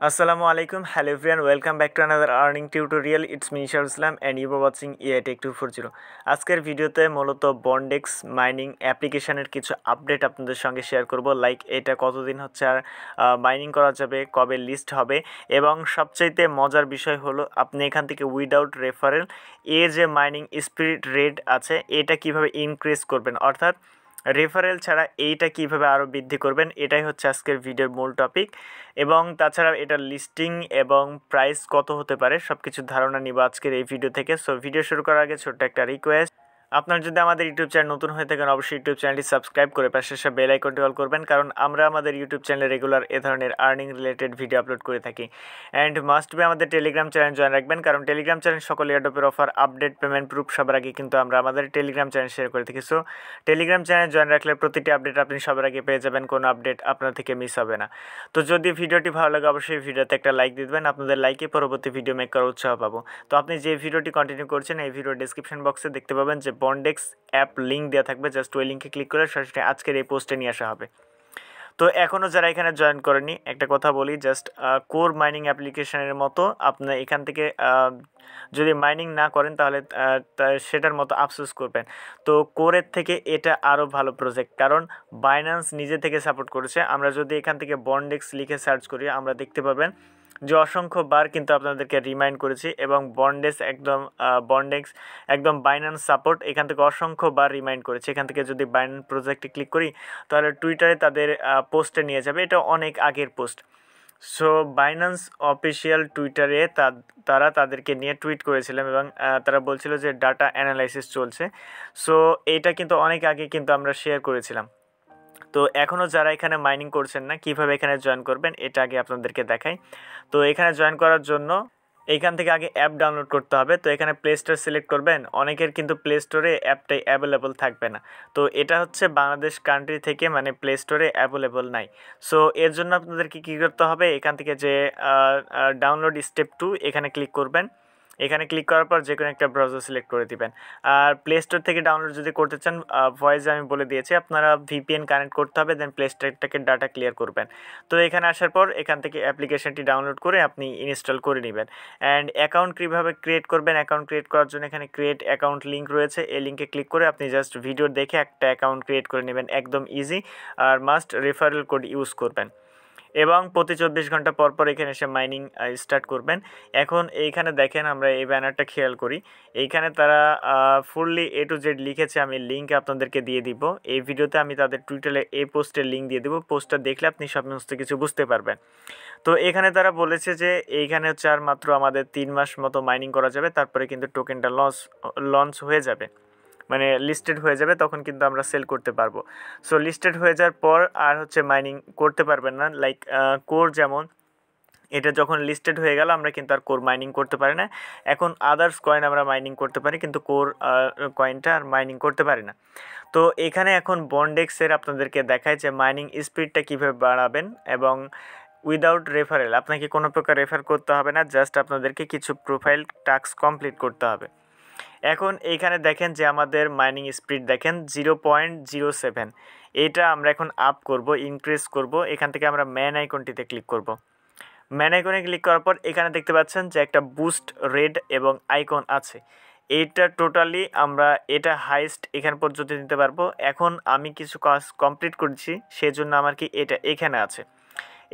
Assalamu alaikum, hello everyone, welcome back to another earning tutorial. It's me Islam and you are watching EI TecH240. আজকের ভিডিওতে মূলত Bondex mining অ্যাপ্লিকেশনের কিছু update আপনাদের সঙ্গে share করব, লাইক এটা কতদিন হচ্ছে আর মাইনিং করা যাবে, কবে লিস্ট হবে, এবং সবচাইতে মজার বিষয় হলো আপনি এখান থেকে উইদাউট রেফারেল এর যে মাইনিং স্পিড রেট আছে এটা কিভাবে ইনক্রিজ করবেন, অর্থাৎ রেফারেল ছাড়া এইটা কিভাবে আরও বৃদ্ধি করবেন, এটাই হচ্ছে আজকের ভিডিওর মূল টপিক। এবং তাছাড়া এটার লিস্টিং এবং প্রাইস কত হতে পারে সব কিছুর ধারণা নিব আজকের এই ভিডিও থেকে। সো ভিডিও শুরু করার আগে ছোট্ট একটা রিকোয়েস্ট, আপনারা যদি আমাদের ইউটিউব চ্যানেল নতুন হয়ে থাকেন অবশ্যই ইউটিউব চ্যানেলটি সাবস্ক্রাইব করে পাশে আসা বেল আইকনটি অল করবেন, কারণ আমরা আমাদের ইউটিউব চ্যানেলে রেগুলার এ ধরনের আর্নিং রিলেটেড ভিডিও আপলোড করে থাকি। অ্যান্ড মাস্ট বি আমাদের টেলিগ্রাম চ্যানেল জয়েন রাখবেন, কারণ টেলিগ্রাম চ্যানেল সকল এয়ারড্রপের অফার, আপডেট, পেমেন্ট প্রুফ সবার আগে কিন্তু আমরা আমাদের টেলিগ্রাম চ্যানেল শেয়ার করে থাকি। সো টেলিগ্রাম চ্যানেল জয়েন রাখলে প্রতিটি আপডেট আপনি সবার আগে পেয়ে যাবেন, কোনো আপডেট আপনার থেকে মিস হবে না। তো যদি ভিডিওটি ভালো লাগে অবশ্যই ভিডিওতে একটা লাইক দিয়ে দেবেন, আপনাদের লাইকে পরবর্তী ভিডিও মেক করার উৎসাহ পাবো। তো আপনি যে ভিডিওটি কন্টিনিউ করছেন এই ভিডিও ডেসক্রিপশন বক্সে দেখতে পাবেন যে বন্ডেক্স অ্যাপ লিঙ্ক দেওয়া থাকবে, জাস্ট ওই লিঙ্কে ক্লিক করে সরাসরি আজকের এই পোস্টে নিয়ে আসা হবে। তো এখনও যারা এখানে জয়েন করেনি একটা কথা বলি, জাস্ট কোর মাইনিং অ্যাপ্লিকেশনের মতো আপনার এখান থেকে যদি মাইনিং না করেন তাহলে সেটার মতো আফসোস করবেন। তো কোরের থেকে এটা আরও ভালো প্রজেক্ট, কারণ বাইন্যান্স নিজে থেকে সাপোর্ট করেছে। আমরা যদি এখান থেকে বন্ডেক্স লিখে সার্চ করি আমরা দেখতে পাবেন যে অসংখ্যবার কিন্তু আপনাদেরকে রিমাইন্ড করেছি, এবং বন্ডেক্স একদম বাইন্যান্স সাপোর্ট, এখান থেকে অসংখ্যবার রিমাইন্ড করেছে। এখান থেকে যদি বাইন্যান্স প্রজেক্টে ক্লিক করি তাহলে টুইটারে তাদের পোস্টে নিয়ে যাবে, এটা অনেক আগের পোস্ট। সো বাইন্যান্স অফিসিয়াল টুইটারে তারা তাদেরকে নিয়ে টুইট করেছিলাম, এবং তারা বলছিল যে ডাটা অ্যানালাইসিস চলছে। সো এইটা কিন্তু অনেক আগে কিন্তু আমরা শেয়ার করেছিলাম। তো এখনও যারা এখানে মাইনিং করছেন না কীভাবে এখানে জয়েন করবেন এটা আগে আপনাদেরকে দেখাই। তো এখানে জয়েন করার জন্য এইখান থেকে আগে অ্যাপ ডাউনলোড করতে হবে। তো এখানে প্লে স্টোর সিলেক্ট করবেন, অনেকের কিন্তু প্লে স্টোরে অ্যাপটাই অ্যাভেলেবল থাকবে না। তো এটা হচ্ছে বাংলাদেশ কান্ট্রি থেকে মানে প্লে স্টোরে অ্যাভেলেবল নাই। সো এর জন্য আপনাদেরকে কী করতে হবে, এখান থেকে যে ডাউনলোড স্টেপ 2 এখানে ক্লিক করবেন। এখানে ক্লিক করার পর যে কোনো একটা ব্রাউজার সিলেক্ট করে দিবেন। আর প্লে স্টোর থেকে ডাউনলোড যদি করতে চান ভয়েসে আমি বলে দিয়েছি, আপনারা ভিপিএন কানেক্ট করতে হবে, দেন প্লে স্টোরটাকে ডাটা ক্লিয়ার করবেন। তো এখানে আসার পর এখান থেকে অ্যাপ্লিকেশনটি ডাউনলোড করে আপনি ইনস্টল করে নেবেন। অ্যান্ড অ্যাকাউন্ট কীভাবে ক্রিয়েট করবেন, অ্যাকাউন্ট ক্রিয়েট করার জন্য এখানে ক্রিয়েট অ্যাকাউন্ট লিঙ্ক রয়েছে, এই লিঙ্কে ক্লিক করে আপনি জাস্ট ভিডিও দেখে একটা অ্যাকাউন্ট ক্রিয়েট করে নেবেন, একদম ইজি। আর মাস্ট রেফারেল কোড ইউজ করবেন, এবং প্রতি 24 ঘন্টা পর পর এখানে এসে মাইনিং স্টার্ট করবেন। এখন এইখানে দেখেন আমরা এই ব্যানারটা খেয়াল করি, এইখানে তারা ফুললি A to Z লিখেছে, আমি লিঙ্ক আপনাদেরকে দিয়ে দিব এই ভিডিওতে, আমি তাদের টুইটারে এই পোস্টের লিঙ্ক দিয়ে দেবো, পোস্টটা দেখলে আপনি সমস্ত কিছু বুঝতে পারবেন। তো এখানে তারা বলেছে যে এইখানে হচ্ছে আর মাত্র আমাদের 3 মাস মতো মাইনিং করা যাবে, তারপরে কিন্তু টোকেনটা লঞ্চ হয়ে যাবে, মানে লিস্টেড হয়ে যাবে, তখন কিন্তু আমরা সেল করতে পারবো। সো লিস্টেড হয়ে যাওয়ার পর আর হচ্ছে মাইনিং করতে পারবেন না, লাইক কোর যেমন এটা যখন লিস্টেড হয়ে গেল আমরা কিন্তু আর কোর মাইনিং করতে পারি না। এখন আদার্স কয়েন আমরা মাইনিং করতে পারি, কিন্তু কোর কয়েনটা আর মাইনিং করতে পারি না। তো এখানে এখন বন্ডেক্সের আপনাদেরকে দেখায় যে মাইনিং স্পিডটা কীভাবে বাড়াবেন, এবং উইদাউট রেফারেল আপনাকে কোনো প্রকার রেফার করতে হবে না, জাস্ট আপনাদেরকে কিছু প্রোফাইল টাস্ক কমপ্লিট করতে হবে। এখন এইখানে দেখেন যে আমাদের মাইনিং স্পিড দেখেন 0.07, এটা আমরা এখন আপ করব, ইনক্রিজ করব। এখান থেকে আমরা ম্যান আইকনটিতে ক্লিক করব। ম্যান আইকনে ক্লিক করার পর এখানে দেখতে পাচ্ছেন যে একটা বুস্ট রেড এবং আইকন আছে, এইটা টোটালি আমরা এটা হাইস্ট এখান পর্যন্ত নিতে পারবো। এখন আমি কিছু কাজ কমপ্লিট করছি সেজন্য আমার কি এটা এখানে আছে,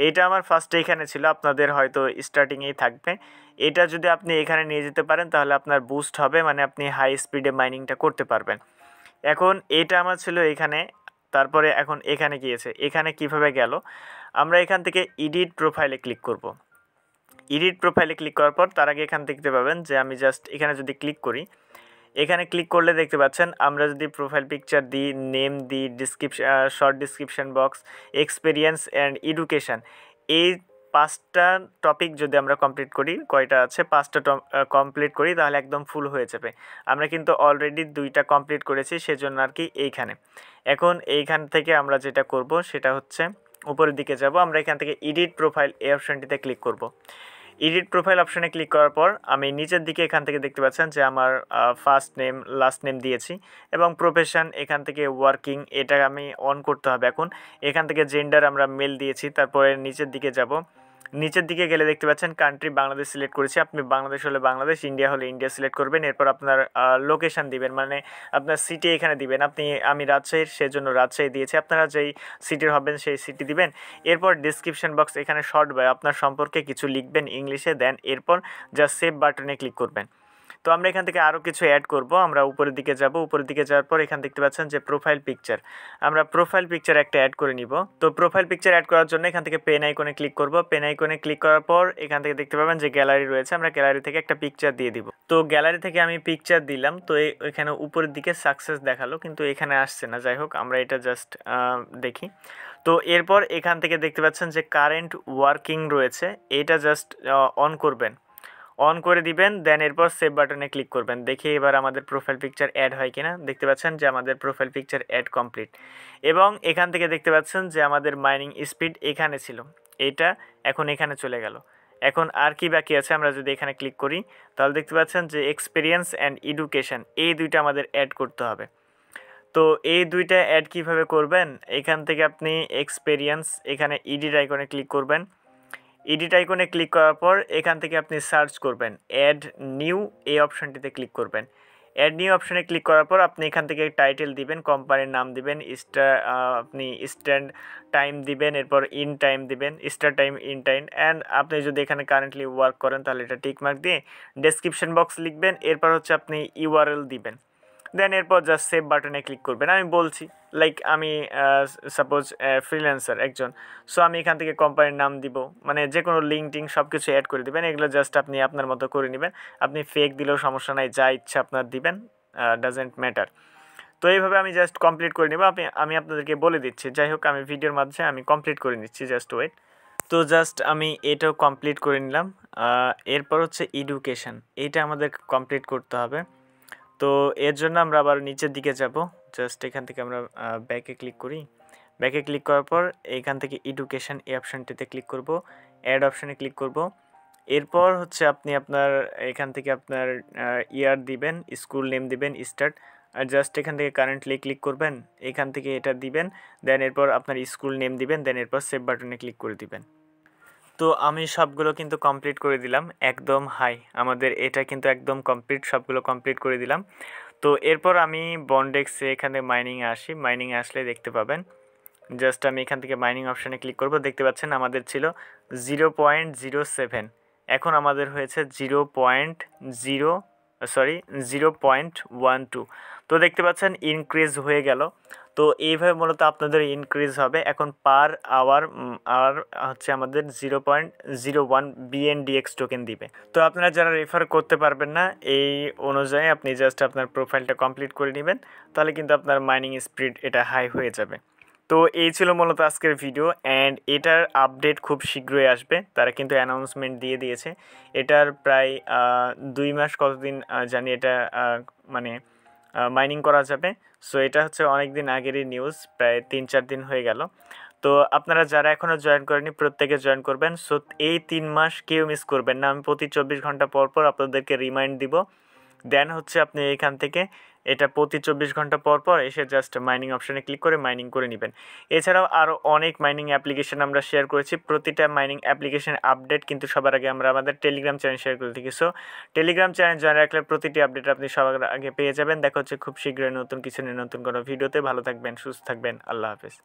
এইটা আমার ফার্স্টে এখানে ছিল, আপনাদের হয়তো স্টার্টিংয়েই থাকবে। এটা যদি আপনি এখানে নিয়ে যেতে পারেন তাহলে আপনার বুস্ট হবে, মানে আপনি হাই স্পিডে মাইনিংটা করতে পারবেন। এখন এটা আমার ছিল এখানে, তারপরে এখন এখানে গিয়েছে, এখানে কিভাবে গেল, আমরা এখান থেকে এডিট প্রোফাইলে ক্লিক করব। এডিট প্রোফাইলে ক্লিক করার পর তার আগে এখান দেখতে পাবেন যে আমি জাস্ট এখানে যদি ক্লিক করি, এখানে ক্লিক করলে দেখতে পাচ্ছেন আমরা যদি প্রোফাইল পিকচার দিই, নেম দিই, description, short description box, experience and education, এই 5টা টপিক যদি আমরা কমপ্লিট করি, কয়টা আছে 5টা কমপ্লিট করি তাহলে একদম ফুল হয়ে যাবে। আমরা কিন্তু অলরেডি 2টা কমপ্লিট করেছি, সেজন্য আর কি এইখানে। এখন এইখান থেকে আমরা যেটা করব সেটা হচ্ছে উপরের দিকে যাব, আমরা এখান থেকে এডিট প্রোফাইল এই অপশানটিতে ক্লিক করব। এডিট প্রোফাইল অপশানে ক্লিক করার পর আমি নিচের দিকে এখান থেকে দেখতে পাচ্ছেন যে আমার ফার্স্ট নেম লাস্ট নেম দিয়েছি, এবং প্রফেশন এখান থেকে ওয়ার্কিং এটা আমি অন করতে হবে। এখন এখান থেকে জেন্ডার আমরা মেল দিয়েছি, তারপরে নিচের দিকে যাব, নিচের দিকে গেলে দেখতে পাচ্ছেন কান্ট্রি বাংলাদেশ সিলেক্ট করেছি, আপনি বাংলাদেশ হলে বাংলাদেশ, ইন্ডিয়া হলে ইন্ডিয়া সিলেক্ট করবেন। এরপর আপনার লোকেশান দিবেন, মানে আপনার সিটি এখানে দিবেন। আমি রাজশাহীর, সেজন্য রাজশাহী দিয়েছি, আপনারা যেই সিটির হবেন সেই সিটি দিবেন। এরপর ডিসক্রিপশন বক্স এখানে শর্ট বায়ো আপনার সম্পর্কে কিছু লিখবেন ইংলিশে, দেন এরপর জাস্ট সেভ বাটনে ক্লিক করবেন। তো আমরা এখান থেকে আরও কিছু অ্যাড করব। আমরা উপরের দিকে যাব, উপরের দিকে যাওয়ার পর এখানে দেখতে পাচ্ছেন যে প্রোফাইল পিকচার, আমরা প্রোফাইল পিকচার একটা অ্যাড করে নিব। তো প্রোফাইল পিকচার অ্যাড করার জন্য এখান থেকে পেন আইকনে ক্লিক করব। পেন আইকনে ক্লিক করার পর এখান থেকে দেখতে পাবেন যে গ্যালারি রয়েছে, আমরা গ্যালারি থেকে একটা পিকচার দিয়ে দিব। তো গ্যালারি থেকে আমি পিকচার দিলাম, তো এখানে উপরের দিকে সাকসেস দেখালো, কিন্তু এখানে আসছে না। যাই হোক, আমরা এটা জাস্ট দেখি। তো এরপর এখান থেকে দেখতে পাচ্ছেন যে কারেন্ট ওয়ার্কিং রয়েছে, এটা জাস্ট অন করবেন, অন করে দিবেন, দেন এরপর সেভ বাটনে ক্লিক করবেন। দেখি এবার আমাদের প্রোফাইল পিকচার অ্যাড হয় কিনা। দেখতে পাচ্ছেন যে আমাদের প্রোফাইল পিকচার অ্যাড কমপ্লিট, এবং এখান থেকে দেখতে পাচ্ছেন যে আমাদের মাইনিং স্পিড এখানে ছিল, এটা এখন এখানে চলে গেল। এখন আর কি বাকি আছে, আমরা যদি এখানে ক্লিক করি তাহলে দেখতে পাচ্ছেন যে এক্সপিরিয়েন্স অ্যান্ড এডুকেশন, এই দুইটা আমাদের অ্যাড করতে হবে। তো এই দুইটা অ্যাড কিভাবে করবেন, এখান থেকে আপনি এক্সপিরিয়েন্স, এখানে এডিট আইকনে ক্লিক করবেন। এডিট আইকনে ক্লিক করার পর এখান থেকে আপনি সার্চ করবেন অ্যাড নিউ, এই অপশানটিতে ক্লিক করবেন। অ্যাড নিউ অপশানে ক্লিক করার পর আপনি এখান থেকে টাইটেল দিবেন, কোম্পানির নাম দিবেন, আপনি স্ট্যান্ড টাইম দিবেন, এরপর ইন টাইম দিবেন, star time, in time, and আপনি যদি এখানে কারেন্টলি ওয়ার্ক করেন তাহলে এটা টিকমার্ক দিয়ে ডেসক্রিপশন বক্স লিখবেন। এরপর হচ্ছে আপনি ইউআরএল দিবেন, দেন এরপর জাস্ট সেভ বাটনে ক্লিক করবেন। আমি বলছি লাইক আমি সাপোজ ফ্রিল্যান্সার একজন, সো আমি এখান থেকে কোম্পানির নাম দিব, মানে যে কোনো লিঙ্ক টিঙ্ক সব কিছু অ্যাড করে দেবেন। এগুলো জাস্ট আপনি আপনার মতো করে নেবেন, আপনি ফেক দিলেও সমস্যা নাই, যা ইচ্ছা আপনার দিবেন, ডাজেন্ট ম্যাটার। তো এইভাবে আমি জাস্ট কমপ্লিট করে নেব, আমি আপনাদেরকে বলে দিচ্ছি। যাই হোক, আমি ভিডিওর মাধ্যমে আমি কমপ্লিট করে নিচ্ছি, জাস্ট ওয়েট। তো জাস্ট আমি এটাও কমপ্লিট করে নিলাম। এরপর হচ্ছে এডুকেশান, এইটা আমাদের কমপ্লিট করতে হবে। তো এর জন্য আমরা আবার নিচের দিকে যাব, জাস্ট এখান থেকে আমরা ব্যাকে ক্লিক করি। ব্যাকে ক্লিক করার পর এইখান থেকে এডুকেশান এই অপশানটিতে ক্লিক করব, অ্যাড অপশানে ক্লিক করব। এরপর হচ্ছে আপনি আপনার এখান থেকে আপনার ইয়ার দিবেন, স্কুল নেম দিবেন, স্টার্ট, আর জাস্ট এখান থেকে কারেন্টলি ক্লিক করবেন, এখান থেকে এটা দিবেন, দেন এরপর আপনার স্কুল নেম দিবেন, দেন এরপর সেভ বাটনে ক্লিক করে দিবেন। তো আমি সবগুলো কিন্তু কমপ্লিট করে দিলাম, একদম হাই, আমাদের এটা কিন্তু একদম কমপ্লিট, সবগুলো কমপ্লিট করে দিলাম। তো এরপর আমি বন্ডেক্সে এখানে মাইনিংয়ে আসি, মাইনিংয়ে আসলে দেখতে পাবেন, জাস্ট আমি এখান থেকে মাইনিং অপশানে ক্লিক করব। দেখতে পাচ্ছেন আমাদের ছিল 0.07, এখন আমাদের হয়েছে 0.12। তো দেখতে পাচ্ছেন ইনক্রিজ হয়ে গেল। তো এইভাবে মূলত আপনাদের ইনক্রিজ হবে। এখন পার আওয়ার আর হচ্ছে আমাদের 0.01 BNDX টোকেন দিবে। তো আপনারা যারা রেফার করতে পারবেন না, এই অনুযায়ী আপনি জাস্ট আপনার প্রোফাইলটা কমপ্লিট করে নেবেন, তাহলে কিন্তু আপনার মাইনিং স্পিড এটা হাই হয়ে যাবে। তো এই ছিল মূলত আজকের ভিডিও, অ্যান্ড এটার আপডেট খুব শীঘ্রই আসবে, তারা কিন্তু অ্যানাউন্সমেন্ট দিয়ে দিয়েছে। এটার প্রায় 2 মাস কতদিন জানি এটা মানে মাইনিং করা যাবে। সো এটা হচ্ছে অনেক দিন আগেরই নিউজ, প্রায় 3-4 দিন হয়ে গেল। তো আপনারা যারা এখনও জয়েন করেনি প্রত্যেকে জয়েন করবেন। সো এই 3 মাস কেউ মিস করবেন না, আমি প্রতি 24 ঘন্টা পর পর আপনাদেরকে রিমাইন্ড দিব। দেন হচ্ছে আপনি এখান থেকে এটা প্রতি 24 ঘন্টা পর পর এসে জাস্ট মাইনিং অপশানে ক্লিক করে মাইনিং করে নেবেন। এছাড়াও আরও অনেক মাইনিং অ্যাপ্লিকেশন আমরা শেয়ার করেছি, প্রতিটা মাইনিং অ্যাপ্লিকেশনের আপডেট কিন্তু সবার আগে আমরা আমাদের টেলিগ্রাম চ্যানেল শেয়ার করে থাকি। সো টেলিগ্রাম চ্যানেল জয়েন রাখলে প্রতিটি আপডেট আপনি সবার আগে পেয়ে যাবেন। দেখা হচ্ছে খুব শীঘ্রই নতুন কিছু নিয়ে নতুন কোনো ভিডিওতে। ভালো থাকবেন, সুস্থ থাকবেন, আল্লাহ হাফেজ।